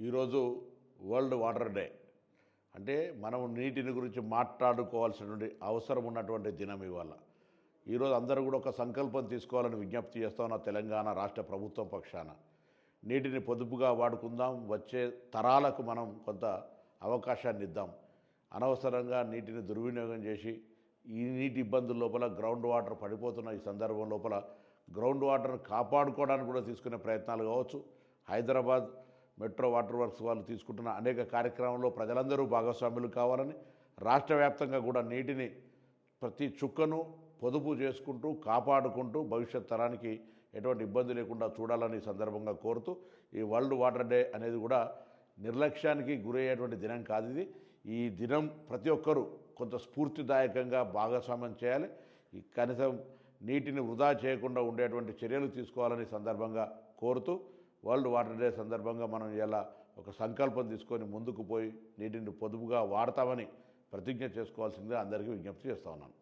ఈరోజు world water day. అంటే మనం నీటిని గురించి మాట్లాడుకోవాల్సినటువంటి అవసరం ఉన్నటువంటి దినం ఇవాళ. ఈరోజు అందరూ కూడా ఒక సంకల్పం తీసుకోవాలని విజ్ఞప్తి చేస్తా ఉన్న తెలంగాణ రాష్ట్ర ప్రభుత్వం పక్షాన. నీటిని పొదుపుగా వాడుకుందాం, వచ్చే తరాలకు మనం కొంత అవకాశాన్ని ఇద్దాం. అనవసరంగా నీటిని దుర్వినియోగం చేసి ఈ నీటి ఇబ్బందుల లోపల గ్రౌండ్ వాటర్ పడిపోతున్న ఈ సందర్భం లోపల గ్రౌండ్ వాటర్ను కాపాడుకోవడానికి కూడా తీసుకునే ప్రయత్నాలు కావచ్చు. హైదరాబాద్ మెట్రో వాటర్ వర్క్స్ వాళ్ళు తీసుకుంటున్న అనేక కార్యక్రమాల్లో ప్రజలందరూ భాగస్వాములు కావాలని, రాష్ట్ర వ్యాప్తంగా కూడా నీటిని ప్రతి చుక్కను పొదుపు చేసుకుంటూ కాపాడుకుంటూ భవిష్యత్ తరానికి ఎటువంటి ఇబ్బంది లేకుండా చూడాలని సందర్భంగా కోరుతూ, ఈ వరల్డ్ వాటర్ డే అనేది కూడా నిర్లక్ష్యానికి గురయ్యేటువంటి దినం కాదు ఇది. ఈ దినం ప్రతి ఒక్కరూ కొంత స్ఫూర్తిదాయకంగా భాగస్వామ్యం చేయాలి. ఈ కనీసం నీటిని వృధా చేయకుండా ఉండేటువంటి చర్యలు తీసుకోవాలని సందర్భంగా కోరుతూ, వరల్డ్ వాటర్ డే సందర్భంగా మనం ఇలా ఒక సంకల్పం తీసుకొని ముందుకు పోయి నీటిని పొదుపుగా వాడతామని ప్రతిజ్ఞ చేసుకోవాల్సిందిగా అందరికీ విజ్ఞప్తి చేస్తా ఉన్నాను.